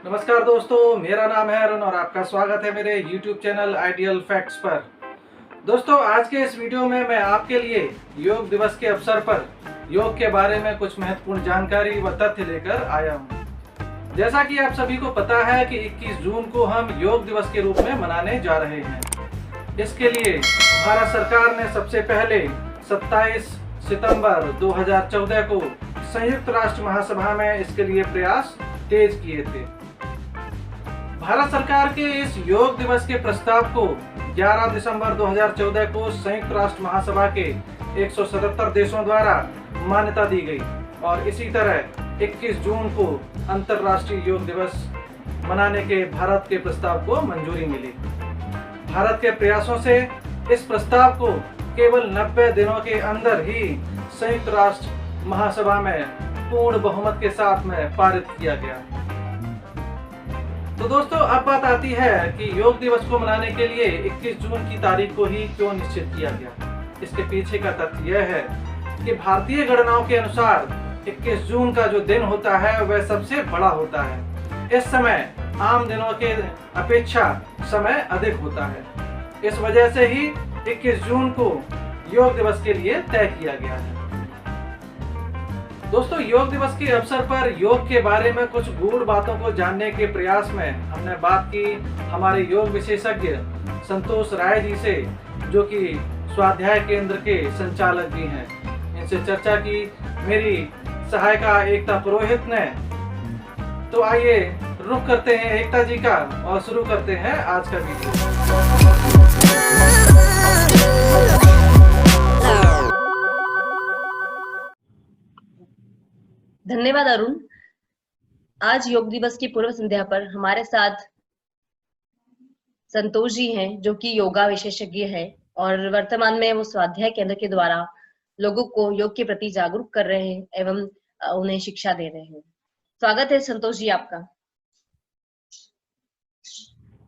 नमस्कार दोस्तों, मेरा नाम है अरुण और आपका स्वागत है मेरे YouTube चैनल आइडियल फैक्ट्स पर। दोस्तों, आज के इस वीडियो में मैं आपके लिए योग दिवस के अवसर पर योग के बारे में कुछ महत्वपूर्ण जानकारी व तथ्य लेकर आया हूँ। जैसा कि आप सभी को पता है कि 21 जून को हम योग दिवस के रूप में मनाने जा रहे हैं। इसके लिए भारत सरकार ने सबसे पहले 27 सितंबर 2014 को संयुक्त राष्ट्र महासभा में इसके लिए प्रयास तेज किए थे। भारत सरकार के इस योग दिवस के प्रस्ताव को 11 दिसंबर 2014 को संयुक्त राष्ट्र महासभा के 177 देशों द्वारा मान्यता दी गई और इसी तरह 21 जून को अंतर्राष्ट्रीय योग दिवस मनाने के भारत के प्रस्ताव को मंजूरी मिली। भारत के प्रयासों से इस प्रस्ताव को केवल 90 दिनों के अंदर ही संयुक्त राष्ट्र महासभा में पूर्ण बहुमत के साथ में पारित किया गया। तो दोस्तों, अब बात आती है कि योग दिवस को मनाने के लिए 21 जून की तारीख को ही क्यों निश्चित किया गया। इसके पीछे का तथ्य यह है कि भारतीय गणनाओं के अनुसार 21 जून का जो दिन होता है वह सबसे बड़ा होता है। इस समय आम दिनों के अपेक्षा समय अधिक होता है। इस वजह से ही 21 जून को योग दिवस के लिए तय किया गया है। दोस्तों, योग दिवस के अवसर पर योग के बारे में कुछ गूढ़ बातों को जानने के प्रयास में हमने बात की हमारे योग विशेषज्ञ संतोष राय जी से, जो कि स्वाध्याय केंद्र के संचालक भी हैं। इनसे चर्चा की मेरी सहायिका एकता पुरोहित ने। तो आइए रुख करते हैं एकता जी का और शुरू करते हैं आज का वीडियो। धन्यवाद अरुण। आज योग दिवस की पूर्व संध्या पर हमारे साथ संतोष जी हैं, जो कि योगा विशेषज्ञ हैं और वर्तमान में वो स्वाध्याय केंद्र के द्वारा लोगों को योग के प्रति जागरूक कर रहे हैं एवं उन्हें शिक्षा दे रहे हैं। स्वागत है संतोष जी आपका।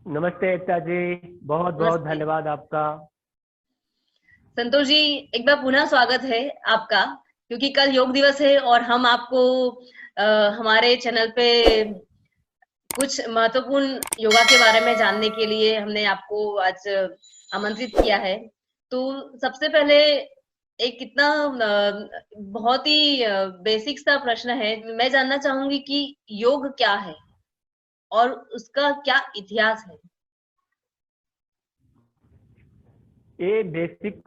नमस्ते एकता जी, बहुत बहुत धन्यवाद आपका। संतोष जी, एक बार पुनः स्वागत है आपका, क्योंकि कल योग दिवस है और हम आपको हमारे चैनल पे कुछ महत्वपूर्ण योगा के बारे में जानने के लिए हमने आपको आज आमंत्रित किया है। तो सबसे पहले एक कितना बहुत ही बेसिक सा प्रश्न है। मैं जानना चाहूंगी कि योग क्या है और उसका क्या इतिहास है। ये बेसिक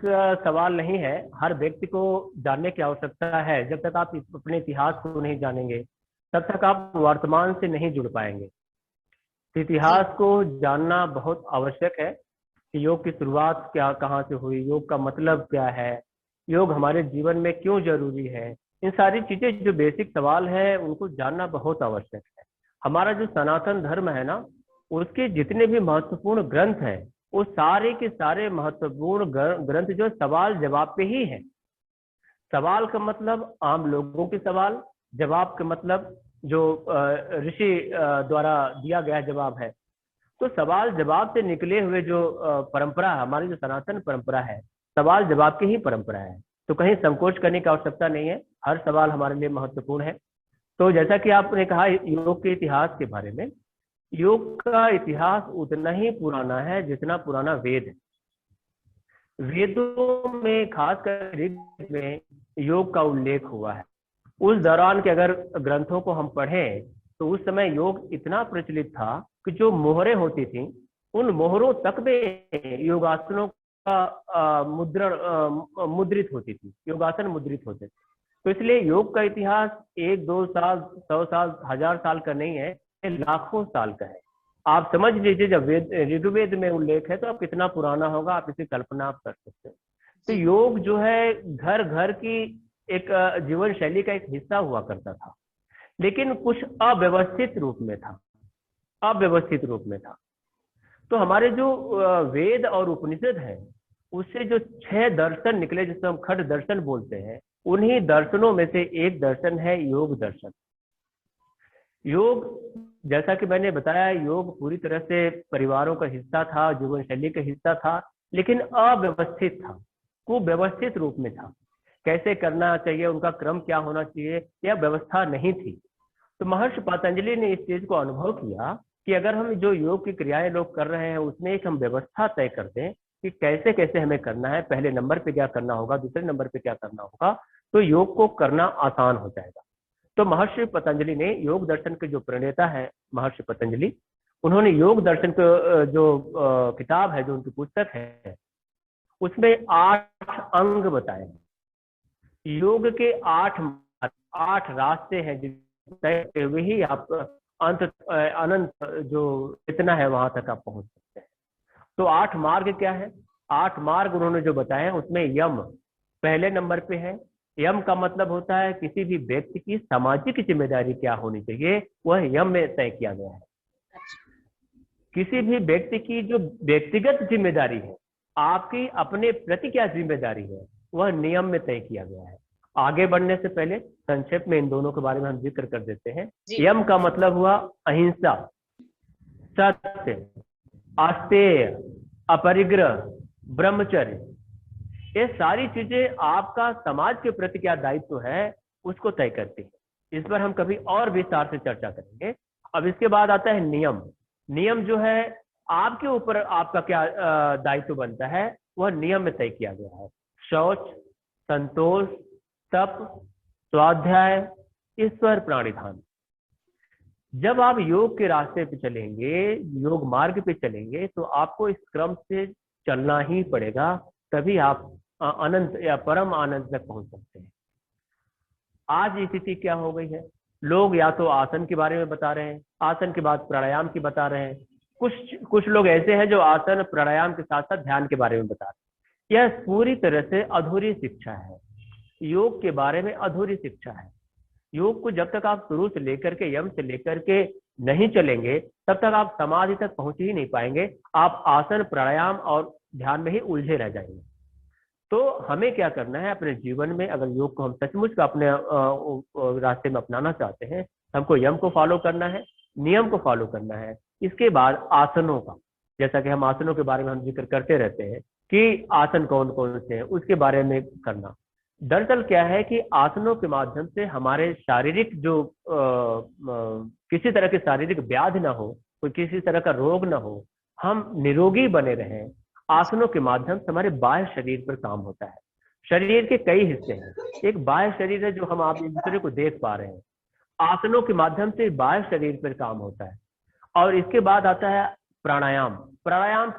सवाल नहीं है, हर व्यक्ति को जानने की आवश्यकता है। जब तक आप अपने इतिहास को नहीं जानेंगे तब तक आप वर्तमान से नहीं जुड़ पाएंगे। इतिहास को जानना बहुत आवश्यक है कि योग की शुरुआत क्या, कहाँ से हुई, योग का मतलब क्या है, योग हमारे जीवन में क्यों जरूरी है। इन सारी चीजें जो बेसिक सवाल है उनको जानना बहुत आवश्यक है। हमारा जो सनातन धर्म है ना, उसके जितने भी महत्वपूर्ण ग्रंथ हैं वो सारे के सारे महत्वपूर्ण ग्रंथ जो सवाल जवाब पे ही है। सवाल का मतलब आम लोगों के सवाल, जवाब का मतलब जो ऋषि द्वारा दिया गया जवाब है। तो सवाल जवाब से निकले हुए जो परंपरा, हमारी जो सनातन परंपरा है, सवाल जवाब की ही परंपरा है। तो कहीं संकोच करने की आवश्यकता नहीं है, हर सवाल हमारे लिए महत्वपूर्ण है। तो जैसा कि आपने कहा योग के इतिहास के बारे में, योग का इतिहास उतना ही पुराना है जितना पुराना वेद है। वेदों में खासकर ऋग्वेद में योग का उल्लेख हुआ है। उस दौरान के अगर ग्रंथों को हम पढ़ें तो उस समय योग इतना प्रचलित था कि जो मोहरें होती थी उन मोहरों तक में योगासनों का मुद्रित होती थी, योगासन मुद्रित होते थे। तो इसलिए योग का इतिहास 1-2 साल, 100 साल, 1000 साल का नहीं है, लाखों साल का है। आप समझ लीजिए, जब ऋग्वेद में उल्लेख है तो आप कितना पुराना होगा, आप इसे कल्पना आप कर सकते हैं। तो योग जो है घर घर की एक जीवन शैली का एक हिस्सा हुआ करता था, लेकिन कुछ अव्यवस्थित रूप में था, अव्यवस्थित रूप में था। तो हमारे जो वेद और उपनिषद है उससे जो 6 दर्शन निकले, जिसे हम खड दर्शन बोलते हैं, उन्हीं दर्शनों में से एक दर्शन है योग दर्शन। योग, जैसा कि मैंने बताया, योग पूरी तरह से परिवारों का हिस्सा था, जीवन शैली का हिस्सा था, लेकिन अव्यवस्थित था, कुव्यवस्थित रूप में था। कैसे करना चाहिए, उनका क्रम क्या होना चाहिए, यह व्यवस्था नहीं थी। तो महर्षि पतंजलि ने इस चीज को अनुभव किया कि अगर हम जो योग की क्रियाएं लोग कर रहे हैं उसमें एक हम व्यवस्था तय कर दें कि कैसे कैसे हमें करना है, पहले नंबर पे क्या करना होगा, दूसरे नंबर पे क्या करना होगा, तो योग को करना आसान हो जाएगा। तो महर्षि पतंजलि ने, योग दर्शन के जो प्रणेता है महर्षि पतंजलि, उन्होंने योग दर्शन का जो किताब है, जो उनकी पुस्तक है, उसमें 8 अंग बताए हैं। योग के 8 रास्ते हैं जिनको तय करते हुए ही आप अनंत जो इतना है वहां तक आप पहुंच सकते हैं। तो 8 मार्ग क्या है? 8 मार्ग उन्होंने जो बताए हैं उसमें यम पहले नंबर पे है। यम का मतलब होता है किसी भी व्यक्ति की सामाजिक जिम्मेदारी क्या होनी चाहिए, वह यम में तय किया गया है। किसी भी व्यक्ति की जो व्यक्तिगत जिम्मेदारी है, आपकी अपने प्रति क्या जिम्मेदारी है, वह नियम में तय किया गया है। आगे बढ़ने से पहले संक्षेप में इन दोनों के बारे में हम जिक्र कर देते हैं। यम का मतलब हुआ अहिंसा, सत्य, आस्तेय, अपरिग्रह, ब्रह्मचर्य। ये सारी चीजें आपका समाज के प्रति क्या दायित्व है उसको तय करती है। इस पर हम कभी और विस्तार से चर्चा करेंगे। अब इसके बाद आता है नियम। नियम जो है आपके ऊपर आपका क्या दायित्व बनता है, वह नियम में तय किया गया है। शौच, संतोष, तप, स्वाध्याय, ईश्वर प्राणिधान। जब आप योग के रास्ते पे चलेंगे, योग मार्ग पे चलेंगे, तो आपको इस क्रम से चलना ही पड़ेगा, तभी आप अनंत या परम आनंद तक पहुंच सकते हैं। आज स्थिति क्या हो गई है, लोग या तो आसन के बारे में बता रहे हैं, आसन के बाद प्राणायाम की बता रहे हैं। कुछ लोग ऐसे हैं जो आसन प्राणायाम के साथ साथ ध्यान के बारे में बता रहे हैं। यह पूरी तरह से अधूरी शिक्षा है, योग के बारे में अधूरी शिक्षा है। योग को जब तक आप शुरू से लेकर के, यम से लेकर के नहीं चलेंगे, तब तक आप समाधि तक पहुंच ही नहीं पाएंगे। आप आसन प्राणायाम और ध्यान में ही उलझे रह जाएंगे। तो हमें क्या करना है अपने जीवन में, अगर योग को हम सचमुच का अपने रास्ते में अपनाना चाहते हैं, हमको यम को फॉलो करना है, नियम को फॉलो करना है। इसके बाद आसनों का, जैसा कि हम आसनों के बारे में हम जिक्र करते रहते हैं कि आसन कौन कौन से हैं, उसके बारे में करना। दरअसल क्या है कि आसनों के माध्यम से हमारे शारीरिक जो किसी तरह की शारीरिक व्याधि ना हो, कोई किसी तरह का रोग ना हो, हम निरोगी बने रहें। आसनों के माध्यम से हमारे बाह्य शरीर पर काम होता है। शरीर के कई हिस्से हैं, एक बाह्य शरीर है जो हम आप एक दूसरे को देख पा रहे हैं। आसनों के माध्यम से बाह्य शरीर पर काम होता है। और इसके बाद आता है प्राणायाम। प्राणायाम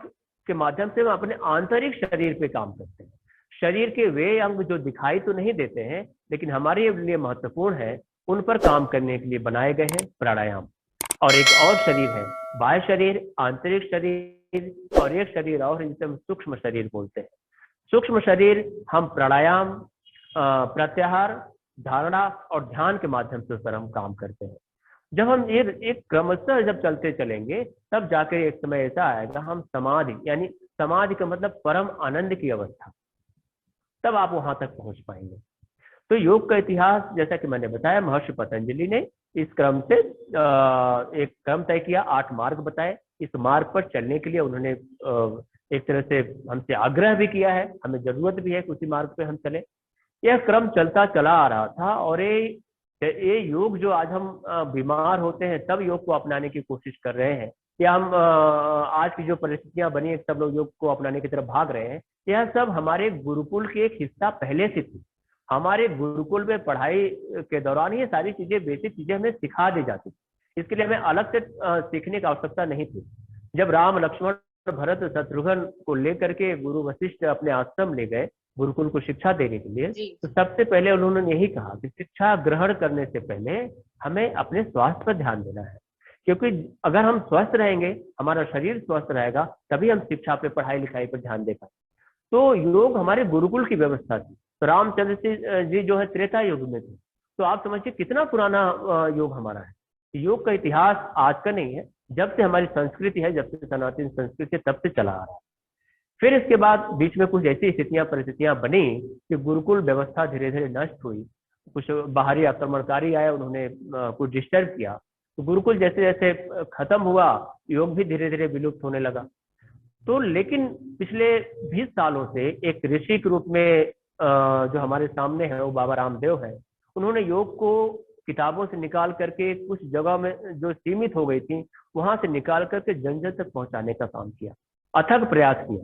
के माध्यम से हम अपने आंतरिक शरीर पे काम करते हैं। शरीर के वे अंग जो दिखाई तो नहीं देते हैं, लेकिन हमारे लिए महत्वपूर्ण है, उन पर काम करने के लिए बनाए गए हैं प्राणायाम। और एक और शरीर है, बाह्य शरीर, आंतरिक शरीर, और एक शरीर और जिसे हम सूक्ष्म शरीर बोलते हैं। सूक्ष्म शरीर हम प्राणायाम, प्रत्याहार, धारणा और ध्यान के माध्यम से उस पर हम काम करते हैं। जब हम ये एक क्रमशः जब चलते चलेंगे, तब जाकर एक समय ऐसा आएगा हम समाधि, यानी समाधि का मतलब परम आनंद की अवस्था, तब आप वहां तक पहुंच पाएंगे। तो योग का इतिहास, जैसा कि मैंने बताया, महर्षि पतंजलि ने इस क्रम से एक क्रम तय किया, 8 मार्ग बताए। इस मार्ग पर चलने के लिए उन्होंने एक तरह से हमसे आग्रह भी किया है, हमें जरूरत भी है कि उसी मार्ग पे हम चले। यह क्रम चलता चला आ रहा था। और ये योग जो आज हम बीमार होते हैं तब योग को अपनाने की कोशिश कर रहे हैं, या हम आज की जो परिस्थितियां बनी है सब लोग योग को अपनाने की तरफ भाग रहे हैं, यह सब हमारे गुरुकुल के एक हिस्सा पहले से थी। हमारे गुरुकुल में पढ़ाई के दौरान ये सारी चीजें, बेसिक चीजें हमें सिखा दी जाती थी। इसके लिए हमें अलग से सीखने की आवश्यकता नहीं थी। जब राम, लक्ष्मण, भरत, शत्रुघ्न को लेकर के गुरु वशिष्ठ अपने आश्रम ले गए गुरुकुल को शिक्षा देने के लिए, तो सबसे पहले उन्होंने यही कहा कि शिक्षा ग्रहण करने से पहले हमें अपने स्वास्थ्य पर ध्यान देना है, क्योंकि अगर हम स्वस्थ रहेंगे, हमारा शरीर स्वस्थ रहेगा, तभी हम शिक्षा पे, पढ़ाई लिखाई पर ध्यान दे पाएंगे। तो योग हमारे गुरुकुल की व्यवस्था थी। तो रामचंद्र जी जो है त्रेता युग में थे। तो आप समझिए कितना पुराना योग हमारा है। योग का इतिहास आज का नहीं है, जब से हमारी संस्कृति है, जब से सनातन संस्कृति है, तब से चला आ रहा है। फिर इसके बाद बीच में कुछ ऐसी स्थितियां, परिस्थितियां बनी कि गुरुकुल व्यवस्था धीरे धीरे नष्ट हुई। कुछ बाहरी आक्रमणकारी आए, उन्होंने कुछ डिस्टर्ब किया। तो गुरुकुल जैसे जैसे खत्म हुआ, योग भी धीरे धीरे विलुप्त होने लगा। तो लेकिन पिछले 20 सालों से एक ऋषि के रूप में जो हमारे सामने है, वो बाबा रामदेव है। उन्होंने योग को किताबों से निकाल करके कुछ जगह में जो सीमित हो गई थी वहां से निकाल करके जन जन तक पहुंचाने का काम किया, अथक प्रयास किया।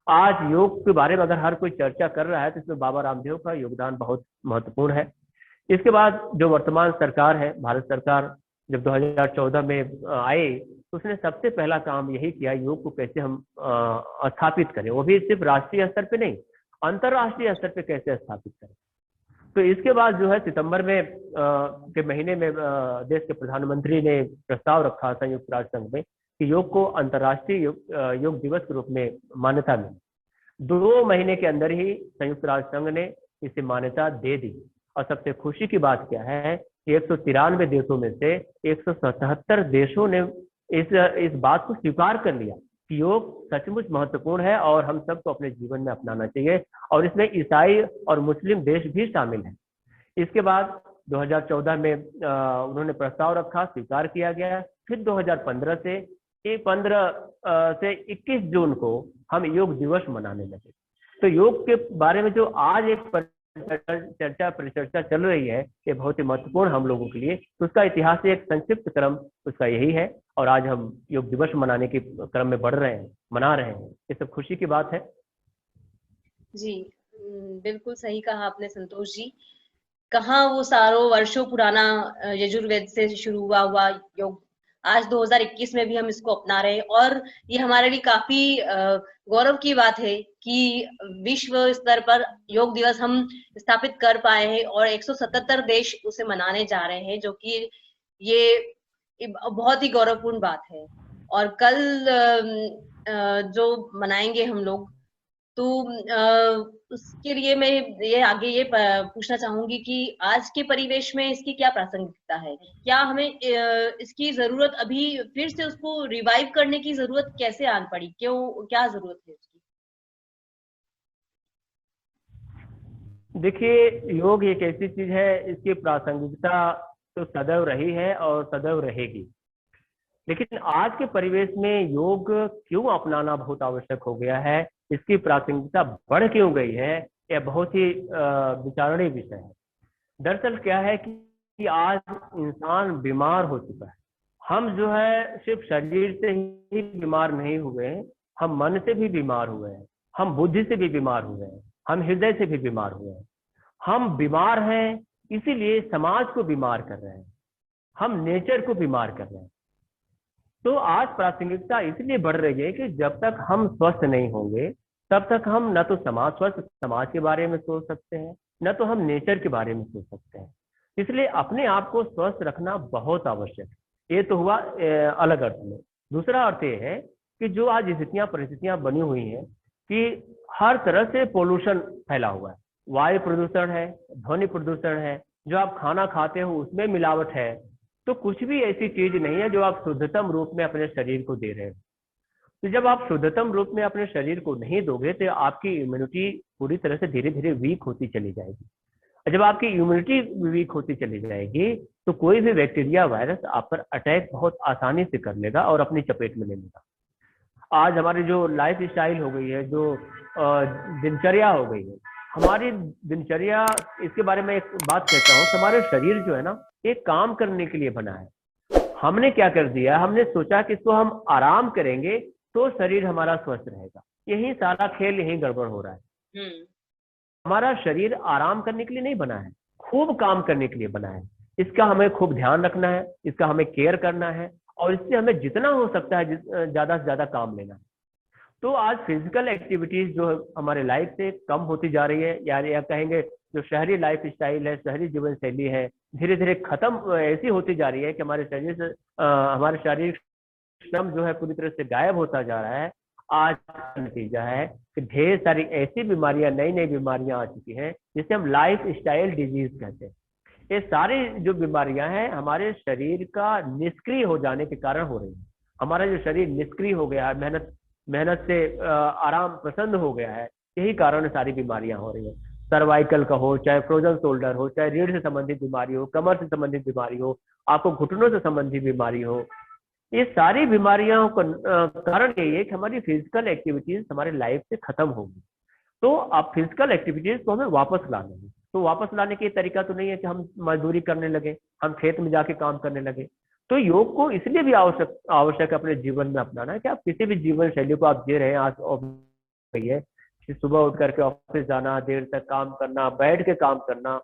आज योग के बारे में अगर हर कोई चर्चा कर रहा है तो इसमें बाबा रामदेव का योगदान बहुत महत्वपूर्ण है। इसके बाद जो वर्तमान सरकार है, भारत सरकार, जब 2014 में आए तो उसने सबसे पहला काम यही किया, योग को कैसे हम स्थापित करें, वो भी सिर्फ राष्ट्रीय स्तर पे नहीं, अंतर्राष्ट्रीय स्तर पे कैसे स्थापित करें। तो इसके बाद जो है सितंबर में के महीने में देश के प्रधानमंत्री ने प्रस्ताव रखा संयुक्त राष्ट्र संघ में कि योग को अंतर्राष्ट्रीय योग दिवस के रूप में मान्यता मिली। 2 महीने के अंदर ही संयुक्त राष्ट्र संघ ने इसे मान्यता दे दी। और सबसे खुशी की बात क्या है कि 193 देशों में से 177 देशों ने इस बात को स्वीकार कर लिया कि योग सचमुच महत्वपूर्ण है और हम सबको अपने जीवन में अपनाना चाहिए, और इसमें ईसाई और मुस्लिम देश भी शामिल हैं। इसके बाद 2014 में उन्होंने प्रस्ताव रखा, स्वीकार किया गया। फिर 2015 से 21 जून को हम योग दिवस मनाने लगे। तो योग के बारे में जो आज एक परिचर्चा चल रही है, ये बहुत ही महत्वपूर्ण हम लोगों के लिए। तो उसका इतिहास एक संक्षिप्त क्रम उसका यही है, और आज हम योग दिवस मनाने के क्रम में बढ़ रहे हैं, मना रहे हैं। ये सब खुशी की बात है। जी, बिल्कुल सही कहा आपने संतोष जी। कहाँ वो सालों वर्षों पुराना यजुर्वेद से शुरू हुआ योग, आज 2021 में भी हम इसको अपना रहे हैं, और ये हमारे लिए काफी गौरव की बात है कि विश्व स्तर पर योग दिवस हम स्थापित कर पाए हैं और 177 देश उसे मनाने जा रहे हैं, जो कि ये बहुत ही गौरवपूर्ण बात है। और कल जो मनाएंगे हम लोग, तो उसके लिए मैं ये पूछना चाहूंगी कि आज के परिवेश में इसकी क्या प्रासंगिकता है? क्या हमें इसकी जरूरत अभी फिर से उसको रिवाइव करने की जरूरत कैसे आन पड़ी? क्यों, क्या जरूरत है उसकी? देखिए, योग एक ऐसी चीज है, इसकी प्रासंगिकता तो सदैव रही है और सदैव रहेगी। लेकिन आज के परिवेश में योग क्यों अपनाना बहुत आवश्यक हो गया है, इसकी प्रासंगिकता बढ़ क्यों गई है, यह बहुत ही विचारणीय विषय है। दरअसल क्या है कि आज इंसान बीमार हो चुका है। हम जो है सिर्फ शरीर से ही बीमार नहीं हुए हैं, हम मन से भी बीमार हुए हैं, हम बुद्धि से भी बीमार हुए हैं, हम हृदय से भी बीमार हुए हैं। हम बीमार हैं, इसीलिए समाज को बीमार कर रहे हैं, हम नेचर को बीमार कर रहे हैं। तो आज प्रासंगिकता इसलिए बढ़ रही है कि जब तक हम स्वस्थ नहीं होंगे तब तक हम न तो स्वस्थ समाज के बारे में सोच सकते हैं, न तो हम नेचर के बारे में सोच सकते हैं। इसलिए अपने आप को स्वस्थ रखना बहुत आवश्यक है। ये तो हुआ अलग अर्थ में। दूसरा अर्थ ये है कि जो आज स्थितियां परिस्थितियां बनी हुई हैं कि हर तरह से पोल्यूशन फैला हुआ है, वायु प्रदूषण है, ध्वनि प्रदूषण है, जो आप खाना खाते हो उसमें मिलावट है। तो कुछ भी ऐसी चीज नहीं है जो आप शुद्धतम रूप में अपने शरीर को दे रहे हो। तो जब आप शुद्धतम रूप में अपने शरीर को नहीं दोगे तो आपकी इम्यूनिटी पूरी तरह से धीरे धीरे वीक होती चली जाएगी। और जब आपकी इम्यूनिटी वीक होती चली जाएगी तो कोई भी बैक्टीरिया वायरस आप पर अटैक बहुत आसानी से कर लेगा और अपनी चपेट में ले लेगा। आज हमारी जो लाइफ स्टाइल हो गई है, जो दिनचर्या हो गई है, हमारी दिनचर्या, इसके बारे में एक बात कहता हूँ, हमारे शरीर जो है ना, एक काम करने के लिए बना है। हमने क्या कर दिया, हमने सोचा कि इसको हम आराम करेंगे तो शरीर हमारा स्वस्थ रहेगा। यही सारा खेल, यही गड़बड़ हो रहा है। हमारा शरीर आराम करने के लिए नहीं बना है, खूब काम करने के लिए बना है। इसका हमें खूब ध्यान रखना है, इसका हमें केयर करना है, और इससे हमें जितना हो सकता है ज्यादा से ज्यादा काम लेना है। तो आज फिजिकल एक्टिविटीज जो हमारे लाइफ से कम होती जा रही है, या कहेंगे जो शहरी लाइफ स्टाइल है, शहरी जीवन शैली है, धीरे धीरे खत्म ऐसी होती जा रही है कि हमारे शरीर से हमारे शारीरिक श्रम जो है पूरी तरह से गायब होता जा रहा है। आज का नतीजा है कि ढेर सारी ऐसी बीमारियां, नई नई बीमारियां आ चुकी हैं जिसे हम लाइफ स्टाइल डिजीज कहते हैं। ये सारी जो बीमारियां हैं हमारे शरीर का निष्क्रिय हो जाने के कारण हो रही है। हमारा जो शरीर निष्क्रिय हो गया है, मेहनत से आराम पसंद हो गया है, यही कारण सारी बीमारियां हो रही है। सर्वाइकल का हो, चाहे फ्रोजन शोल्डर हो, चाहे रीढ़ से संबंधित बीमारी हो, कमर से संबंधित बीमारी हो, आपको घुटनों से संबंधित बीमारी हो, ये सारी बीमारियों का कारण यही है कि हमारी फिजिकल एक्टिविटीज हमारे लाइफ से खत्म होगी। तो अब फिजिकल एक्टिविटीज को हमें वापस लाना है। तो वापस लाने की तरीका तो नहीं है कि हम मजदूरी करने लगे, हम खेत में जाके काम करने लगे। तो योग को इसलिए भी आवश्यक आवश्यक है अपने जीवन में अपनाना, कि आप किसी भी जीवन शैली को आप जी रहे हैं, आज गई है कि सुबह उठ करके ऑफिस जाना, देर तक काम करना, बैठ के काम करना,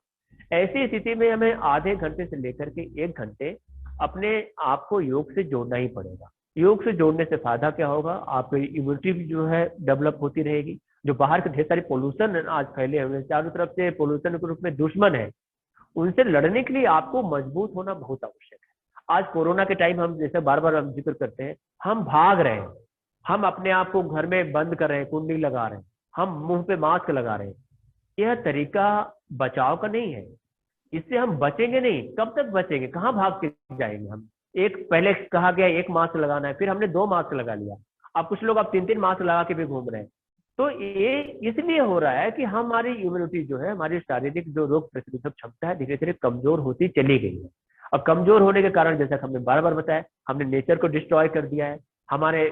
ऐसी स्थिति में हमें आधे घंटे से लेकर के 1 घंटे अपने आप को योग से जोड़ना ही पड़ेगा। योग से जोड़ने से फायदा क्या होगा, आपकी इम्यूनिटी भी जो है डेवलप होती रहेगी। जो बाहर के ढेर सारे पोल्यूशन आज फैले हुए चारों तरफ से, पोल्यूशन के रूप में दुश्मन है, उनसे लड़ने के लिए आपको मजबूत होना बहुत आवश्यक है। आज कोरोना के टाइम हम जैसे बार बार हम जिक्र करते हैं, हम भाग रहे हैं, हम अपने आप को घर में बंद कर रहे हैं, कुंडी लगा रहे हैं, हम मुंह पे मास्क लगा रहे हैं। यह तरीका बचाव का नहीं है, इससे हम बचेंगे नहीं। कब तक बचेंगे, कहाँ भाग के जाएंगे हम। एक पहले कहा गया 1 मास्क लगाना है, फिर हमने 2 मास्क लगा लिया, अब कुछ लोग अब 3-3 मास्क लगा के भी घूम रहे हैं। तो ये इसलिए हो रहा है कि हमारी इम्यूनिटी जो है, हमारी शारीरिक जो रोग प्रतिरोधक क्षमता है, धीरे धीरे कमजोर होती चली गई है। और कमजोर होने के कारण, जैसा हमने बार बार बताया, हमने नेचर को डिस्ट्रॉय कर दिया है, हमारे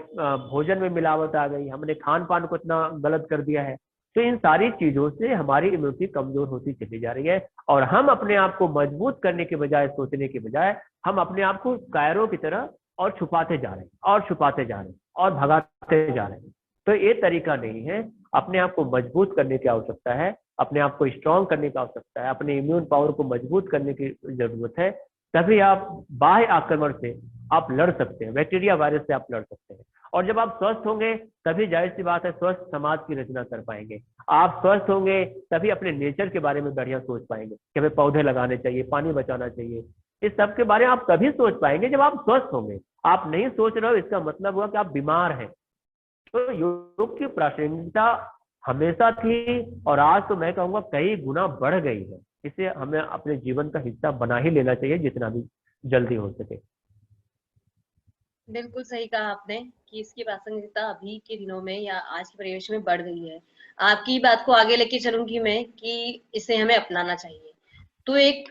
भोजन में मिलावट आ गई, हमने खान पान को इतना गलत कर दिया है। तो इन सारी चीजों से हमारी इम्यूनिटी कमजोर होती चली जा रही है, और हम अपने आप को मजबूत करने के बजाय, सोचने के बजाय, हम अपने आप को कायरों की तरह और छुपाते जा रहे हैं, और छुपाते जा रहे हैं, और भगाते जा रहे हैं। तो ये तरीका नहीं है। अपने आप को मजबूत करने की आवश्यकता है, अपने आप को स्ट्रांग करने की आवश्यकता है, अपने इम्यून पावर को मजबूत करने की जरूरत है। तभी आप बाह्य आक्रमण से आप लड़ सकते हैं, बैक्टीरिया वायरस से आप लड़ सकते हैं। और जब आप स्वस्थ होंगे तभी जाहिर सी बात है स्वस्थ समाज की रचना कर पाएंगे। आप स्वस्थ होंगे तभी अपने नेचर के बारे में बढ़िया सोच पाएंगे कि हमें पौधे लगाने चाहिए, पानी बचाना चाहिए। इस सब के बारे में आप तभी सोच पाएंगे जब आप स्वस्थ होंगे। आप नहीं सोच रहे हो, इसका मतलब हुआ कि आप बीमार हैं। तो योग की प्रासंगिकता हमेशा थी, और आज तो मैं कहूँगा कई गुना बढ़ गई है। इसे हमें अपने जीवन का हिस्सा बना ही लेना चाहिए जितना भी जल्दी हो सके। बिल्कुल सही कहा आपने कि इसकी प्रासंगिकता अभी के दिनों में या आज के परिवेश में बढ़ गई है। आपकी बात को आगे लेके चलूंगी मैं कि इसे हमें अपनाना चाहिए। तो एक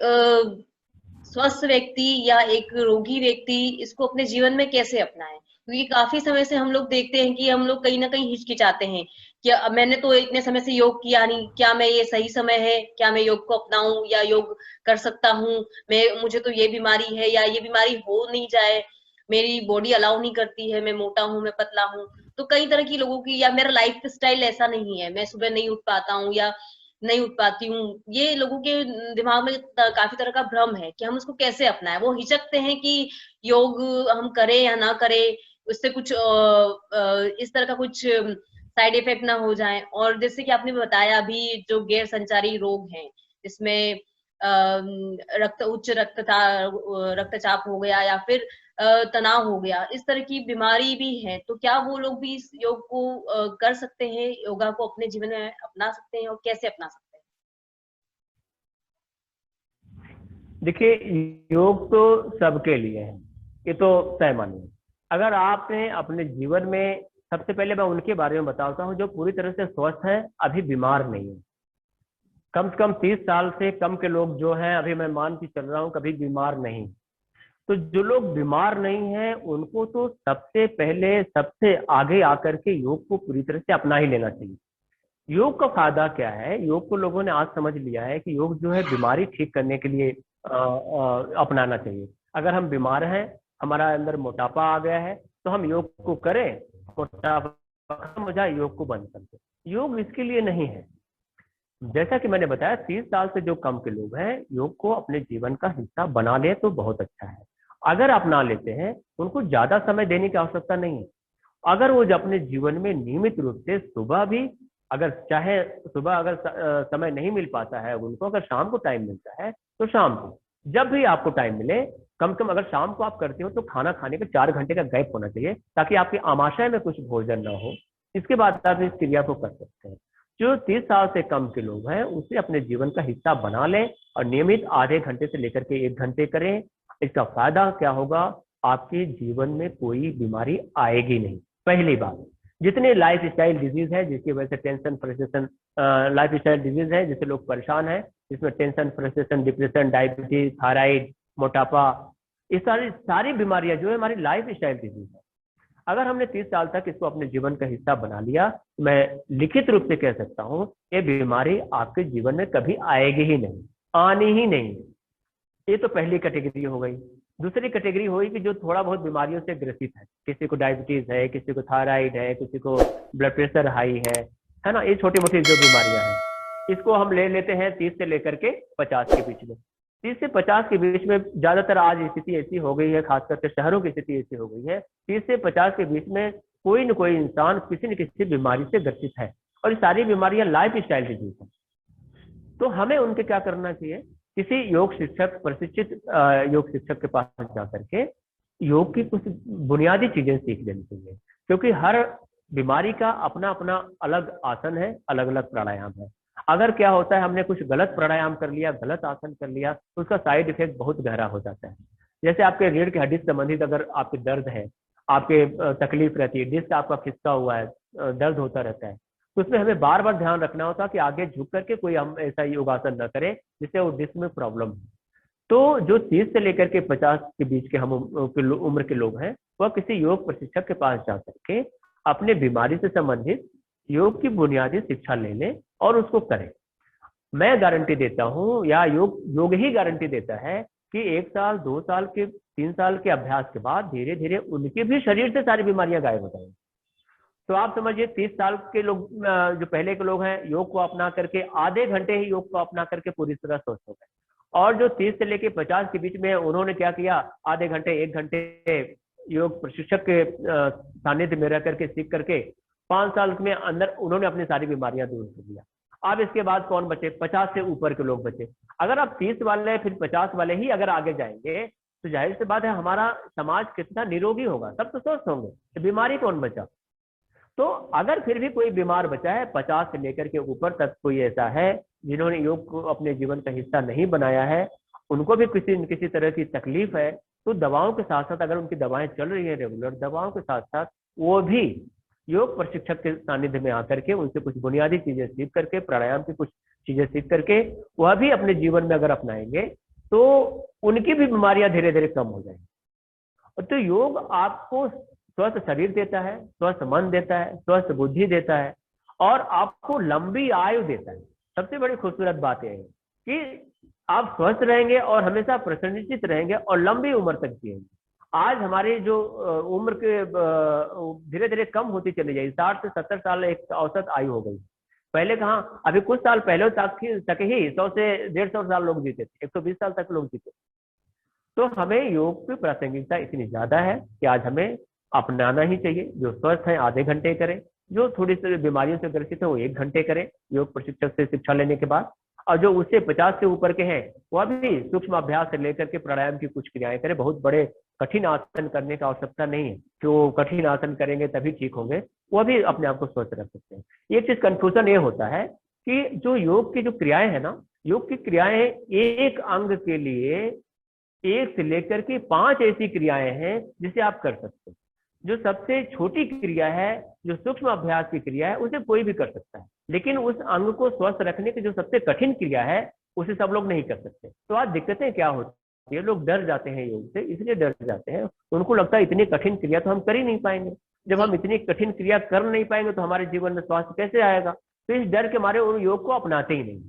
स्वस्थ व्यक्ति या एक रोगी व्यक्ति इसको अपने जीवन में कैसे अपनाए, क्योंकि काफी समय से हम लोग देखते हैं कि हम लोग कहीं ना कहीं हिचकिचाते हैं कि मैंने तो इतने समय से योग किया नहीं, क्या मैं ये सही समय है, क्या मैं योग को अपनाऊं या योग कर सकता हूँ, मुझे तो ये बीमारी है या ये बीमारी हो नहीं जाए, मेरी बॉडी अलाउ नहीं करती है, मैं मोटा हूँ, मैं पतला हूँ। तो कई तरह की लोगों की, या मेरा लाइफ स्टाइल ऐसा नहीं है, मैं सुबह नहीं उठ पाता हूँ या नहीं उठ पाती हूँ। ये लोगों के दिमाग में काफी तरह का भ्रम है कि हम उसको कैसे अपनाएं। वो हिचकते हैं कि योग हम करें या ना करें, उससे कुछ इस तरह का कुछ साइड इफेक्ट ना हो जाए। और जैसे कि आपने बताया अभी जो गैर संचारी रोग हैं, जिसमें रक्तचाप हो गया या फिर तनाव हो गया, इस तरह की बीमारी भी है, तो क्या वो लोग भी इस योग को कर सकते हैं, योगा को अपने जीवन में अपना सकते हैं, और कैसे अपना सकते हैं? देखिए, योग तो सबके लिए है, ये तो तय मानिए। अगर आपने अपने जीवन में, सबसे पहले मैं उनके बारे में बताता हूँ जो पूरी तरह से स्वस्थ है, अभी बीमार नहीं है। कम से कम 30 साल से कम के लोग जो हैं, अभी मैं मान के चल रहा हूँ, कभी बीमार नहीं। तो जो लोग बीमार नहीं हैं उनको तो सबसे पहले, सबसे आगे आकर के योग को पूरी तरह से अपना ही लेना चाहिए। योग का फायदा क्या है, योग को लोगों ने आज समझ लिया है कि योग जो है बीमारी ठीक करने के लिए अपनाना चाहिए। अगर हम बीमार हैं, हमारा अंदर मोटापा आ गया है, तो हम योग को करें, मोटापा खत्म हो जाए, योग को बंद कर दें। योग इसके लिए नहीं है। जैसा कि मैंने बताया, 30 साल से जो कम के लोग हैं, योग को अपने जीवन का हिस्सा बना ले तो बहुत अच्छा है। अगर अपना लेते हैं, उनको ज्यादा समय देने की आवश्यकता नहीं है। अगर वो अपने जीवन में नियमित रूप से सुबह भी, अगर चाहे सुबह अगर समय नहीं मिल पाता है उनको, अगर शाम को टाइम मिलता है तो शाम को, जब भी आपको टाइम मिले, कम से कम अगर शाम को आप करते हो तो खाना खाने के 4 घंटे का गैप होना चाहिए, ताकि आपके आमाशय में कुछ भोजन ना हो। इसके बाद आप इस क्रिया को कर सकते हैं। जो 30 साल से कम के लोग हैं, उसे अपने जीवन का हिस्सा बना लें और नियमित आधे घंटे से लेकर के 1 घंटे करें। इसका फायदा क्या होगा, आपके जीवन में कोई बीमारी आएगी नहीं। पहली बात, जितने लाइफ स्टाइल डिजीज है जिसकी वजह से tension, frustration, life style disease है जिससे लोग परेशान हैं, जिसमें tension, frustration, depression, diabetes, thyroid, मोटापा, ये सारी बीमारियां जो है हमारी लाइफ स्टाइल डिजीज है। अगर हमने 30 साल तक इसको अपने जीवन का हिस्सा बना लिया, तो मैं लिखित रूप से कह सकता हूँ ये बीमारी आपके जीवन में कभी आएगी ही नहीं, आनी ही नहीं। ये तो पहली कैटेगरी हो गई। दूसरी कैटेगरी हुई कि जो थोड़ा बहुत बीमारियों से ग्रसित है, किसी को डायबिटीज है, किसी को थायराइड है, किसी को ब्लड प्रेशर हाई है ना, ये छोटी मोटी जो बीमारियां हैं, इसको हम ले लेते हैं 30 से लेकर के 50 के बीच में। 30 से 50 के बीच में ज्यादातर आज स्थिति ऐसी हो गई है, खास करके शहरों की स्थिति ऐसी हो गई है, 30 से 50 के बीच में कोई न कोई इंसान किसी न किसी बीमारी से ग्रसित है, और ये सारी बीमारियां लाइफ स्टाइल डिजीज है। तो हमें उनके क्या करना चाहिए, किसी योग शिक्षक, प्रशिक्षित योग शिक्षक के पास जा करके योग की कुछ बुनियादी चीजें सीख लेनी चाहिए, क्योंकि हर बीमारी का अपना अपना अलग आसन है, अलग अलग प्राणायाम है। अगर क्या होता है, हमने कुछ गलत प्राणायाम कर लिया, गलत आसन कर लिया, तो उसका साइड इफेक्ट बहुत गहरा हो जाता है। जैसे आपके रीढ़ की हड्डी से संबंधित अगर आपके दर्द है, आपके तकलीफ रहती है, डिस्क आपका खिसका हुआ है, दर्द होता रहता है, तो उसमें हमें बार बार ध्यान रखना होता है कि आगे झुक करके कोई हम ऐसा योगासन न करें जिससे वो डिस्क में प्रॉब्लम हो। तो जो 30 से लेकर के 50 के बीच के हम उम्र के लोग हैं, वह किसी योग प्रशिक्षक के पास जा करके अपने बीमारी से संबंधित योग की बुनियादी शिक्षा ले लें और उसको करें। मैं गारंटी देता हूं, या योग ही गारंटी देता है कि 1 साल, 2 साल के, 3 साल के अभ्यास के बाद धीरे धीरे उनके भी शरीर से सारी बीमारियां गायब हो जाएंगी। तो आप समझिए 30 साल के लोग, जो पहले के लोग हैं, योग को अपना करके आधे घंटे ही योग को अपना करके पूरी तरह स्वस्थ हो गए, और जो 30 से लेके 50 के बीच में उन्होंने क्या किया, आधे घंटे 1 घंटे योग प्रशिक्षक के सानिध्य में रह करके सीख करके 5 साल में अंदर उन्होंने अपनी सारी बीमारियां दूर कर दिया। अब इसके बाद कौन बचे, 50 से ऊपर के लोग बचे। अगर आप 30 वाले फिर 50 वाले ही अगर आगे जाएंगे, तो जाहिर सी बात है हमारा समाज कितना निरोगी होगा, सब तो स्वस्थ होंगे, तो बीमारी कौन बचा। तो अगर फिर भी कोई बीमार बचा है, 50 से लेकर के ऊपर तक कोई ऐसा है जिन्होंने योग को अपने जीवन का हिस्सा नहीं बनाया है, उनको भी किसी न किसी तरह की तकलीफ है, तो दवाओं के साथ साथ, अगर उनकी दवाएं चल रही है रेगुलर, दवाओं के साथ साथ वो भी योग प्रशिक्षक के सानिध्य में आकर के उनसे कुछ बुनियादी चीजें सीख करके, प्राणायाम की कुछ चीजें सीख करके वह भी अपने जीवन में अगर अपनाएंगे, तो उनकी भी बीमारियां धीरे धीरे कम हो जाएंगी। तो योग आपको स्वस्थ शरीर देता है, स्वस्थ मन देता है, स्वस्थ बुद्धि देता है, और आपको लंबी आयु देता है। सबसे बड़ी खूबसूरत बात यह है कि आप स्वस्थ रहेंगे और हमेशा प्रसन्नचित्त रहेंगे और लंबी उम्र तक जिएंगे। आज हमारी जो उम्र के धीरे धीरे कम होती चली जाएगी, 60 से 70 साल एक औसत आयु हो गई। पहले कहाँ, अभी कुछ साल पहले तक ही 100 से 150 साल लोग जीते थे, 120 साल तक लोग जीते। तो हमें योग की प्रासंगिकता इतनी ज्यादा है कि आज हमें अपनाना ही चाहिए। जो स्वस्थ है आधे घंटे करें, जो थोड़ी सी बीमारियों से ग्रसित है वो 1 घंटे करें योग प्रशिक्षक से शिक्षा लेने के बाद, और जो उससे 50 से ऊपर के हैं वह भी सूक्ष्म अभ्यास से लेकर के प्राणायाम की कुछ क्रियाएं करें। बहुत बड़े कठिन आसन करने की आवश्यकता नहीं है, जो कठिन आसन करेंगे तभी ठीक होंगे, वह भी अपने आप को स्वस्थ रख सकते हैं। एक चीज कंफ्यूजन ये होता है कि जो योग की जो क्रियाएं है ना, योग की क्रियाएं एक अंग के लिए 1 से लेकर के 5 ऐसी क्रियाएं हैं जिसे आप कर सकते हैं। जो सबसे छोटी क्रिया है, जो सूक्ष्म अभ्यास की क्रिया है, उसे कोई भी कर सकता है, लेकिन उस अंग को स्वस्थ रखने की जो सबसे कठिन क्रिया है उसे सब लोग नहीं कर सकते। तो आज दिक्कतें क्या होती है, लोग डर जाते हैं योग से, इसलिए डर जाते हैं, उनको लगता है इतनी कठिन क्रिया तो हम कर ही नहीं पाएंगे। जब हम इतनी कठिन क्रिया कर नहीं पाएंगे तो हमारे जीवन में स्वास्थ्य कैसे आएगा। तो इस डर के मारे उन योग को अपनाते ही नहीं।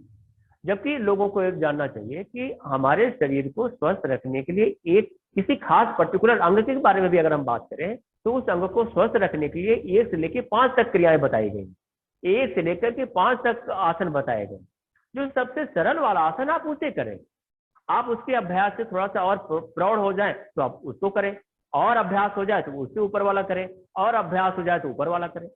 जबकि लोगों को एक जानना चाहिए कि हमारे शरीर को स्वस्थ रखने के लिए एक किसी खास पर्टिकुलर अंग के बारे में भी अगर हम बात करें, तो उस अंग को स्वस्थ रखने के लिए 1 से लेकर 5 तक क्रियाएं बताई गई, 1 से लेकर के 5 तक आसन बताए गए। जो सबसे सरल वाला आसन आप उसे करें, आप उसके अभ्यास से थोड़ा सा और प्रौढ़ हो जाए तो आप उसको करें, और अभ्यास हो जाए तो उससे ऊपर वाला करें, और अभ्यास हो जाए तो ऊपर वाला करें।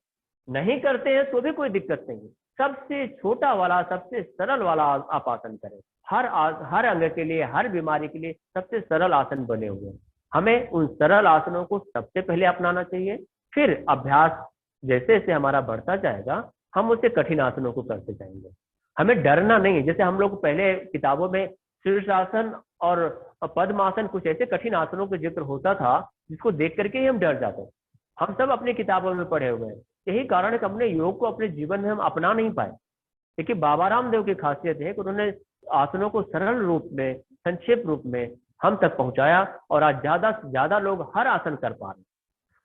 नहीं करते हैं तो भी कोई दिक्कत नहीं, सबसे छोटा वाला, सबसे सरल वाला आप आसन करें। हर अंग के लिए, हर बीमारी के लिए सबसे सरल आसन बने हुए हैं। हमें उन सरल आसनों को सबसे पहले अपनाना चाहिए, फिर अभ्यास जैसे जैसे हमारा बढ़ता जाएगा हम उससे कठिन आसनों को करते जाएंगे। हमें डरना नहीं। जैसे हम लोग पहले किताबों में शीर्षासन और पद्मासन, कुछ ऐसे कठिन आसनों का जिक्र होता था जिसको देख करके ही हम डर जाते हैं। हम सब अपनी किताबों में पढ़े हुए हैं। यही कारण है कि अपने योग को अपने जीवन में हम अपना नहीं पाए। देखिए बाबा रामदेव की खासियत है कि उन्होंने आसनों को सरल रूप में, संक्षेप रूप में हम तक पहुंचाया, और आज ज्यादा से ज्यादा लोग हर आसन कर पा रहे हैं।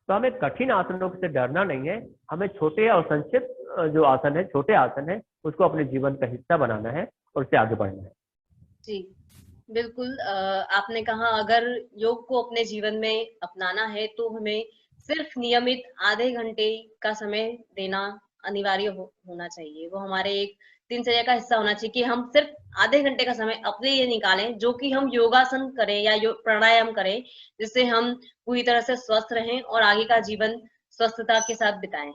तो हमें कठिन आसनों से डरना नहीं है, हमें छोटे और संक्षिप्त जो आसन है, छोटे आसन है, उसको अपने जीवन का हिस्सा बनाना है और उससे आगे बढ़ना है। जी, बिल्कुल। आपने कहा अगर योग को अपने जीवन में अपनाना है तो हमें सिर्फ नियमित आधे घंटे का समय देना अनिवार्य होना चाहिए। वो हमारे एक दिनचर्या का हिस्सा होना चाहिए कि हम सिर्फ आधे घंटे का समय अपने लिए निकालें, जो कि हम योगासन करें या प्राणायाम करें, जिससे हम पूरी तरह से स्वस्थ रहें और आगे का जीवन स्वस्थता के साथ बिताएं।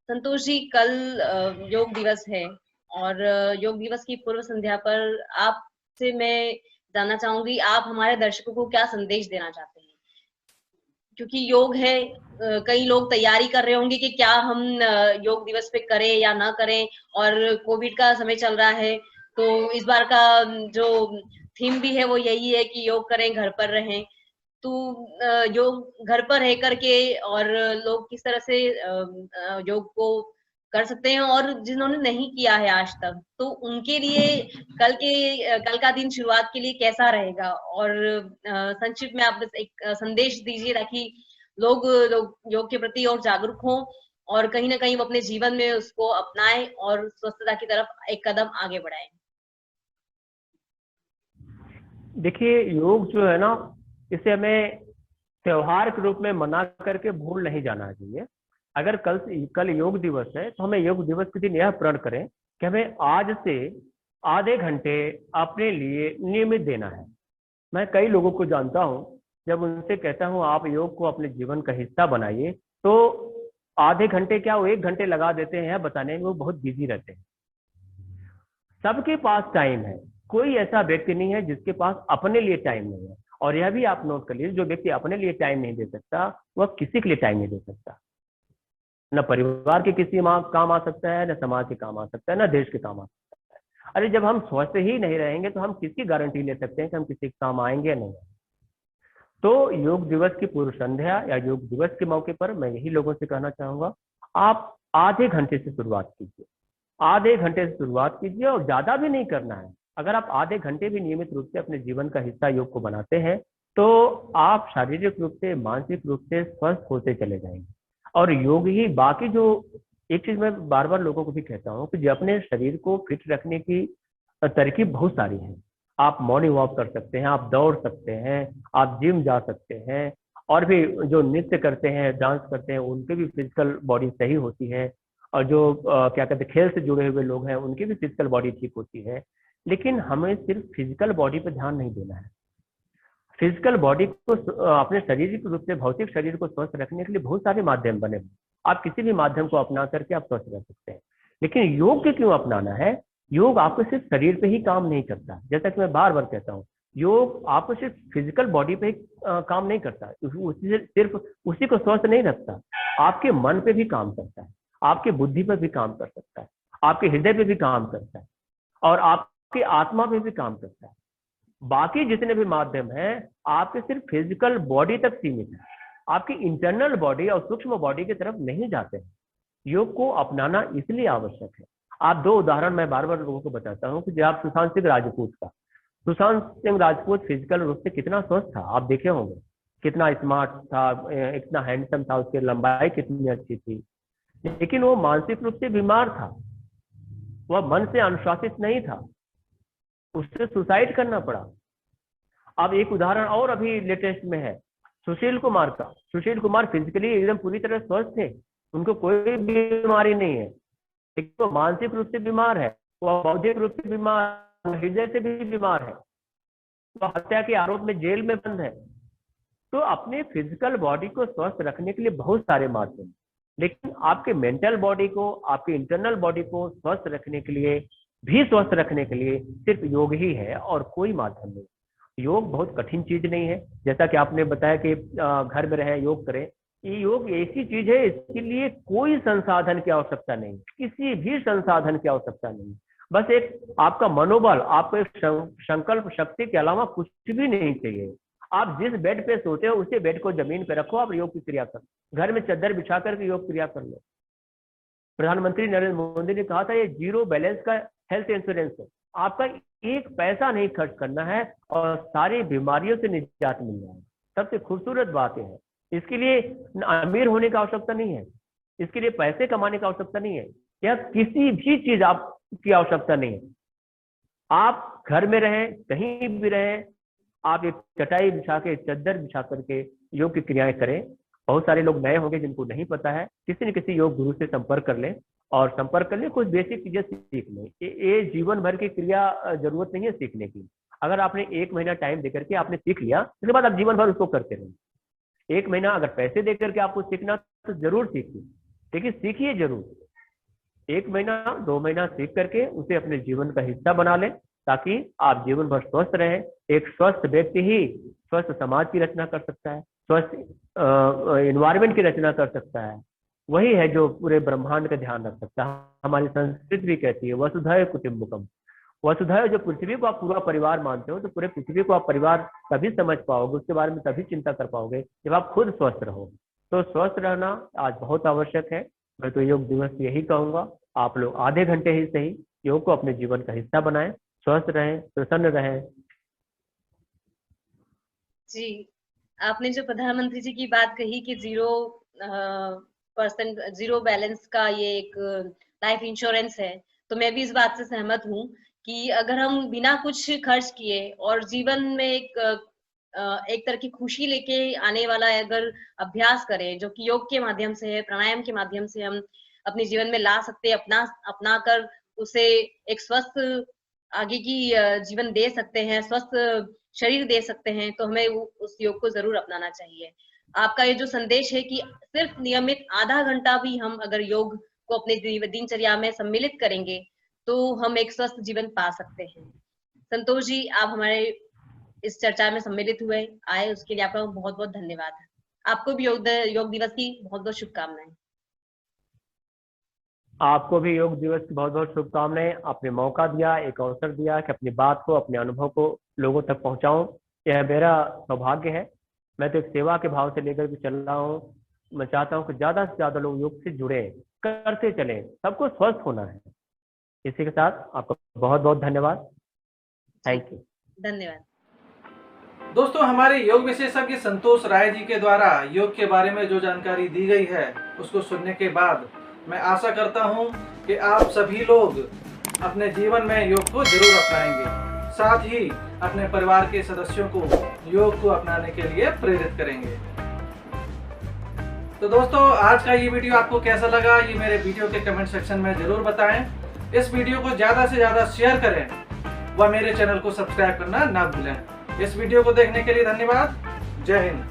संतोष जी, कल योग दिवस है और योग दिवस की पूर्व संध्या पर आपसे मैं जानना चाहूंगी, आप हमारे दर्शकों को क्या संदेश देना चाहते हैं? क्योंकि योग है, कई लोग तैयारी कर रहे होंगे कि क्या हम योग दिवस पे करें या ना करें, और कोविड का समय चल रहा है, तो इस बार का जो थीम भी है वो यही है कि योग करें, घर पर रहें। तो योग घर पर रह करके और लोग किस तरह से योग को कर सकते हैं, और जिन्होंने नहीं किया है आज तक, तो उनके लिए कल का दिन शुरुआत के लिए कैसा रहेगा? और संक्षिप्त में आप बस एक संदेश दीजिए ताकि लोग योग के प्रति और जागरूक हों और कहीं न कहीं वो अपने जीवन में उसको अपनाएँ और स्वस्थता की तरफ एक कदम आगे बढ़ाएँ। देखिए, योग जो है ना, इसे हमें त्योहार के रूप में मना करके भूल नहीं जाना चाहिए। अगर कल योग दिवस है तो हमें योग दिवस के दिन यह प्रण करें कि हमें आज से आधे घंटे अपने लिए नियमित देना है। मैं कई लोगों को जानता हूँ, जब उनसे कहता हूँ आप योग को अपने जीवन का हिस्सा बनाइए, तो आधे घंटे क्या वो 1 घंटे लगा देते हैं बताने में, वो बहुत बिजी रहते हैं। सबके पास टाइम है, कोई ऐसा व्यक्ति नहीं है जिसके पास अपने लिए टाइम नहीं है। और यह भी आप नोट कर लीजिए, जो व्यक्ति अपने लिए टाइम नहीं दे सकता वह किसी के लिए टाइम नहीं दे सकता। न परिवार के किसी काम आ सकता है, न समाज के काम आ सकता है, न देश के काम आ सकता है। अरे जब हम स्वस्थ ही नहीं रहेंगे तो हम किसकी गारंटी ले सकते हैं कि हम किसी के काम आएंगे या नहीं? तो योग दिवस की पूर्व संध्या या योग दिवस के मौके पर मैं यही लोगों से कहना चाहूंगा, आप आधे घंटे से शुरुआत कीजिए। आधे घंटे से शुरुआत कीजिए और ज्यादा भी नहीं करना है। अगर आप आधे घंटे भी नियमित रूप से अपने जीवन का हिस्सा योग को बनाते हैं तो आप शारीरिक रूप से, मानसिक रूप से स्वस्थ होते चले जाएंगे। और योग ही बाकी जो, एक चीज मैं बार बार लोगों को भी कहता हूँ कि जो अपने शरीर को फिट रखने की तरकीब बहुत सारी है। आप मॉर्निंग वॉक कर सकते हैं, आप दौड़ सकते हैं, आप जिम जा सकते हैं, और भी जो नृत्य करते हैं, डांस करते हैं, उनके भी फिजिकल बॉडी सही होती है। और जो क्या कहते हैं, खेल से जुड़े हुए लोग हैं, उनकी भी फिजिकल बॉडी ठीक होती है। लेकिन हमें सिर्फ फिजिकल बॉडी पर ध्यान नहीं देना है। फिजिकल बॉडी को अपने शारीरिक रूप से, भौतिक शरीर को स्वस्थ रखने के लिए बहुत सारे माध्यम बने हुए। आप किसी भी माध्यम को अपना करके आप स्वस्थ रह सकते हैं। लेकिन योग के क्यों अपनाना है? योग आपको सिर्फ शरीर पे ही काम नहीं करता। जैसा कि मैं बार बार कहता हूँ, योग आपको सिर्फ फिजिकल बॉडी पे ही काम नहीं करता, सिर्फ उसी को स्वस्थ नहीं रखता, आपके मन पे भी काम करता है, आपके बुद्धि पर भी काम कर सकता है, आपके हृदय पे भी काम करता है, और आपकी आत्मा पे भी काम करता है। बाकी जितने भी माध्यम हैं आपके सिर्फ फिजिकल बॉडी तक सीमित है, आपकी इंटरनल बॉडी और सूक्ष्म बॉडी की तरफ नहीं जाते हैं। योग को अपनाना इसलिए आवश्यक है। आप दो उदाहरण मैं बार बार लोगों को बताता हूँ कि जब आप सुशांत सिंह राजपूत फिजिकल रूप से कितना स्वस्थ था, आप देखे होंगे, कितना स्मार्ट था, इतना हैंडसम था, उसकी लंबाई कितनी अच्छी थी। लेकिन वो मानसिक रूप से बीमार था, वह मन से अनुशासित नहीं था, उससे सुसाइड करना पड़ा। अब एक उदाहरण और अभी लेटेस्ट में है सुशील कुमार का। सुशील कुमार फिजिकली एकदम पूरी तरह स्वस्थ थे, उनको कोई बीमारी नहीं है, लेकिन वो मानसिक रूप से बीमार है, वो बौद्धिक रूप से बीमार, हृदय से भी बीमार है, तो हत्या के आरोप में जेल में बंद है। तो अपने फिजिकल बॉडी को स्वस्थ रखने के लिए बहुत सारे माध्यम, लेकिन आपके मेंटल बॉडी को, आपके इंटरनल बॉडी को स्वस्थ रखने के लिए, भी स्वस्थ रखने के लिए सिर्फ योग ही है और कोई माध्यम नहीं। योग बहुत कठिन चीज नहीं है। जैसा कि आपने बताया कि घर में रहें, योग करें, ये योग ऐसी चीज है, इसके लिए कोई संसाधन की आवश्यकता नहीं, किसी भी संसाधन की आवश्यकता नहीं। बस एक आपका मनोबल, आपको एक संकल्प शक्ति के अलावा कुछ भी नहीं चाहिए। आप जिस बेड पे सोते हो उसी बेड को जमीन पे रखो, आप योग की क्रिया करो। घर में चादर बिछा करके योग क्रिया कर लो। प्रधानमंत्री नरेंद्र मोदी ने कहा था ये जीरो बैलेंस का हेल्थ इंश्योरेंस है। आपका एक पैसा नहीं खर्च करना है और सारी बीमारियों से निजात मिल जाएगी। सबसे खूबसूरत बात यह है इसके लिए अमीर होने की आवश्यकता नहीं है, इसके लिए पैसे कमाने की आवश्यकता नहीं है, या किसी भी चीज आपकी आवश्यकता नहीं है। आप घर में रहें, कहीं भी रहें, आप एक चटाई बिछा के, चद्दर बिछा करके योग की क्रियाएं करें। बहुत सारे लोग नए होंगे जिनको नहीं पता है, किसी न किसी योग गुरु से संपर्क कर लें, और संपर्क कर लें, कुछ बेसिक चीजें सीख लें। ये जीवन भर की क्रिया जरूरत नहीं है सीखने की। अगर आपने 1 महीना टाइम देकर के आपने सीख लिया, उसके बाद आप जीवन भर उसको करते रहें। 1 महीना अगर पैसे दे करके आपको सीखना तो जरूर सीखिए, लेकिन सीखिए जरूर। 1 महीना 2 महीना सीख करके उसे अपने जीवन का हिस्सा बना लें, ताकि आप जीवन भर स्वस्थ रहें। एक स्वस्थ व्यक्ति ही स्वस्थ समाज की रचना कर सकता है, स्वस्थ इन्वायरमेंट की रचना कर सकता है। वही है जो पूरे ब्रह्मांड का ध्यान रख सकता है। हमारी संस्कृति भी कहती है वसुधैव कुटुंबकम। वसुधैव, जो पृथ्वी को आप पूरा परिवार मानते हो, तो पूरे पृथ्वी को आप परिवार तभी समझ पाओगे, उसके बारे में तभी चिंता कर पाओगे जब आप खुद स्वस्थ रहो। तो स्वस्थ रहना आज बहुत आवश्यक है। मैं तो योग दिवस यही कहूंगा, आप लोग आधे घंटे ही सही योग को अपने जीवन का हिस्सा बनाएं, स्वस्थ रहें, प्रसन्न रहें। जी, आपने जो प्रधानमंत्री जी की बात कही कि 0% बैलेंस का ये एक लाइफ इंश्योरेंस है, तो मैं भी इस बात से सहमत हूँ कि अगर हम बिना कुछ खर्च किए और जीवन में एक तरह की खुशी लेके आने वाला अगर अभ्यास करें, जो कि योग के माध्यम से है, प्राणायाम के माध्यम से हम अपने जीवन में ला सकते हैं, अपना कर उसे एक स्वस्थ आगे की जीवन दे सकते हैं, स्वस्थ शरीर दे सकते हैं, तो हमें उस योग को जरूर अपनाना चाहिए। आपका ये जो संदेश है कि सिर्फ नियमित आधा घंटा भी हम अगर योग को अपने दिनचर्या में सम्मिलित करेंगे, तो हम एक स्वस्थ जीवन पा सकते हैं। संतोष जी, आप हमारे इस चर्चा में सम्मिलित हुए आए, उसके लिए आपका बहुत बहुत धन्यवाद। आपको भी योग दिवस की बहुत बहुत शुभकामनाएं। आपको भी योग दिवस की बहुत बहुत शुभकामनाएं। आपने मौका दिया, एक अवसर दिया कि अपनी बात को, अपने अनुभव को लोगों तक पहुंचाऊं, यह मेरा सौभाग्य है। मैं तो एक सेवा के भाव से लेकर के चल रहा हूँ। मैं चाहता हूँ कि ज्यादा से ज्यादा लोग योग से जुड़े, करते चलें, सबको स्वस्थ होना है। इसी के साथ आपका बहुत बहुत धन्यवाद। Thank you. धन्यवाद। दोस्तों, हमारे योग विशेषज्ञ संतोष राय जी के द्वारा योग के बारे में जो जानकारी दी गई है, उसको सुनने के बाद मैं आशा करता हूं कि आप सभी लोग अपने जीवन में योग को जरूर अपनाएंगे, साथ ही अपने परिवार के सदस्यों को योग को अपनाने के लिए प्रेरित करेंगे। तो दोस्तों, आज का ये वीडियो आपको कैसा लगा, ये मेरे वीडियो के कमेंट सेक्शन में जरूर बताएं। इस वीडियो को ज़्यादा से ज़्यादा शेयर करें व मेरे चैनल को सब्सक्राइब करना ना भूलें। इस वीडियो को देखने के लिए धन्यवाद। जय हिंद।